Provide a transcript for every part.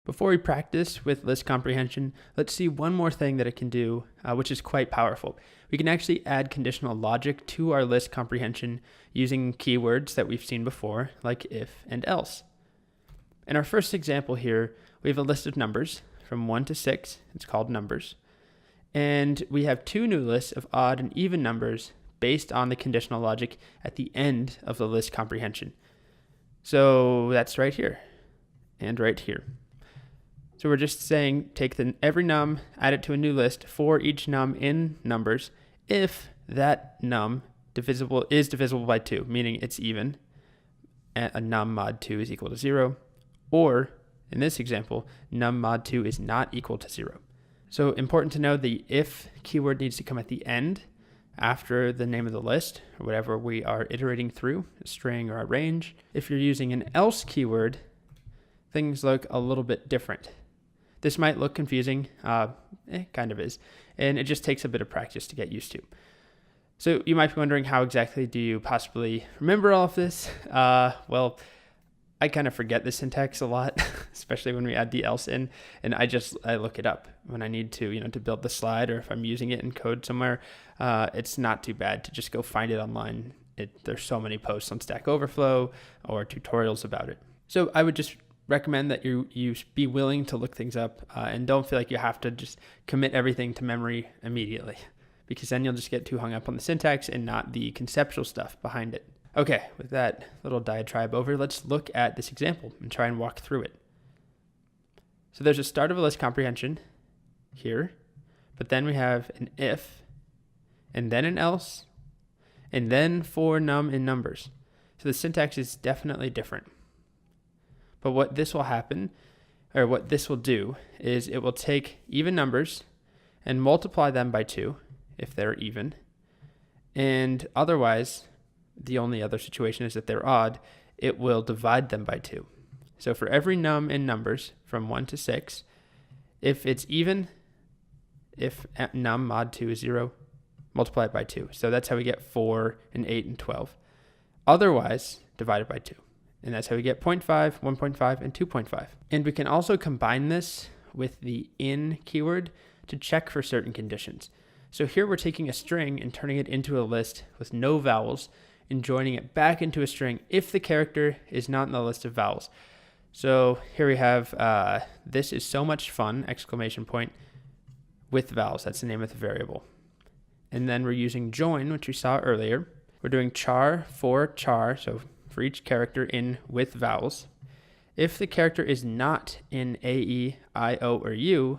Before we practice with list comprehension, let's see one more thing that it can do, which is quite powerful. We can actually add conditional logic to our list comprehension using keywords that we've seen before, like if and else. In our first example here, we have a list of numbers from 1 to 6. It's called numbers. And we have two new lists of odd and even numbers based on the conditional logic at the end of the list comprehension. So that's right here and right here. So we're just saying take every num, add it to a new list for each num in numbers if that num is divisible by 2, meaning it's even, a num mod 2 is equal to 0, or in this example, num mod 2 is not equal to 0. So important to know the if keyword needs to come at the end after the name of the list, or whatever we are iterating through, a string or a range. If you're using an else keyword, things look a little bit different. This might look confusing, kind of is, and it just takes a bit of practice to get used to. So you might be wondering, how exactly do you possibly remember all of this? Well, I kind of forget the syntax a lot, especially when we add the else in, and I look it up when I need to, to build the slide, or if I'm using it in code somewhere. It's not too bad to just go find it online. There's so many posts on Stack Overflow or tutorials about it. So I would just recommend that you be willing to look things up and don't feel like you have to just commit everything to memory immediately, because then you'll just get too hung up on the syntax and not the conceptual stuff behind it. Okay, with that little diatribe over, let's look at this example and try and walk through it. So there's a start of a list comprehension here, but then we have an if, and then an else, and then for num in numbers. So the syntax is definitely different. But what this will do is it will take even numbers and multiply them by 2 if they're even. And otherwise, the only other situation is that they're odd, it will divide them by 2. So for every num in numbers from 1 to 6, if it's even, if num mod 2 is 0, multiply it by 2. So that's how we get 4 and 8 and 12. Otherwise, divide it by 2. And that's how we get 0.5, 1.5, and 2.5. And we can also combine this with the in keyword to check for certain conditions. So here we're taking a string and turning it into a list with no vowels and joining it back into a string if the character is not in the list of vowels. So here we have, this is so much fun, ! With vowels. That's the name of the variable. And then we're using join, which we saw earlier. We're doing char for char, so for each character in with vowels. If the character is not in A, E, I, O, or U,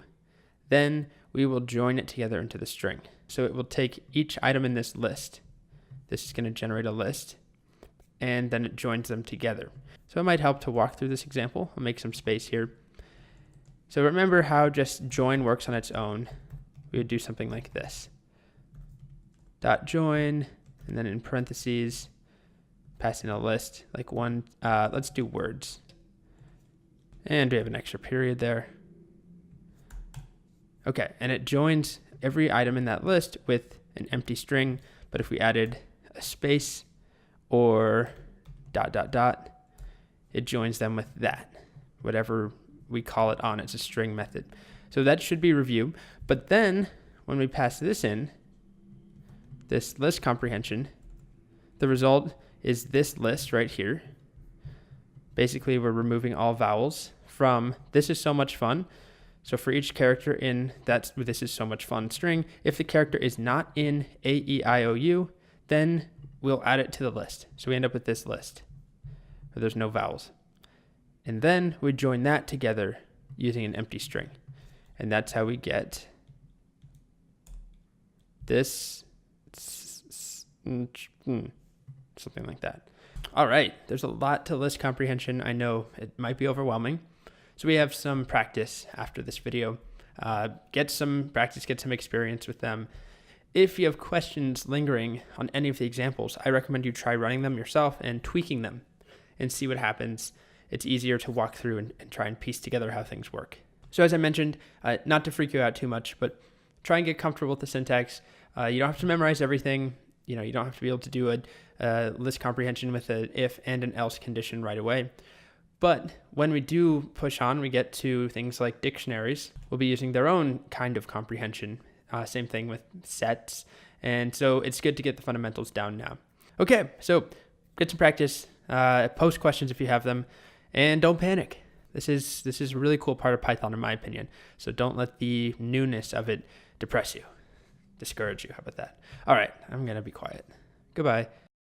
then we will join it together into the string. So it will take each item in this list. This is going to generate a list, and then it joins them together. So it might help to walk through this example. I'll make some space here. So remember how just join works on its own. We would do something like this. Dot join, and then in parentheses, pass in a list, like one, let's do words. And we have an extra period there. Okay, and it joins every item in that list with an empty string, but if we added a space or ... it joins them with that, whatever we call it on, it's a string method. So that should be review, but then when we pass this in, this list comprehension, the result is this list right here. Basically, we're removing all vowels from this is so much fun. So for each character in that this is so much fun string, if the character is not in A, E, I, O, U, then we'll add it to the list. So we end up with this list where there's no vowels. And then we join that together using an empty string. And that's how we get this, something like that. All right, there's a lot to list comprehension. I know it might be overwhelming. So we have some practice after this video. Get some practice, get some experience with them. If you have questions lingering on any of the examples, I recommend you try running them yourself and tweaking them and see what happens. It's easier to walk through and try and piece together how things work. So as I mentioned, not to freak you out too much, but try and get comfortable with the syntax. You don't have to memorize everything. You don't have to be able to do a list comprehension with an if and an else condition right away. But when we do push on, we get to things like dictionaries. We'll be using their own kind of comprehension. Same thing with sets. And so it's good to get the fundamentals down now. Okay, so get some practice. Post questions if you have them. And don't panic. This is a really cool part of Python in my opinion. So don't let the newness of it depress you, discourage you. How about that? All right, I'm going to be quiet. Goodbye.